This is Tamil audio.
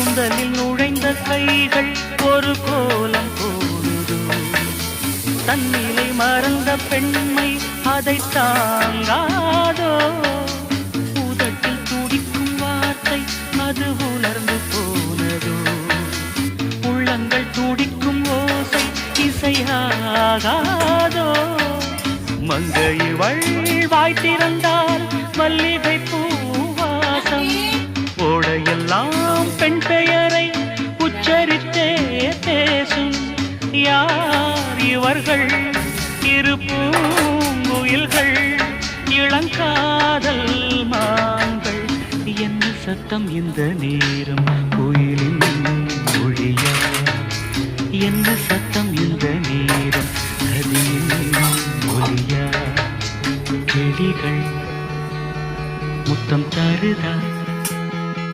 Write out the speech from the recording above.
கூந்தலில் நுழைந்த கைகள் ஒரு கோலம் போடுதோ தன்னிலை மறந்த பெண்மை அதை தாங்காதோ உதட்டில் துடிக்கும் வார்த்தை அது உணர்ந்து போனதோ உள்ளங்கள் துடிக்கும் ஓசை இசையாகாதோ மங்கை வாய் திறந்தால் மல்லிகை பூவாசம் ஓடையெல்லாம் பெண் பெயரை உச்சரித்தே பேசும் யார் இவர்கள் இரு பூங்குயில்கள் இளங்காதல் மான்கள் என்ன சத்தம் இந்த நேரம் கோயிலின் மொழியா என்ன சத்தம் இந்த நேரம் நதியின் மொழியா கிளிகள் முத்தம் தருதா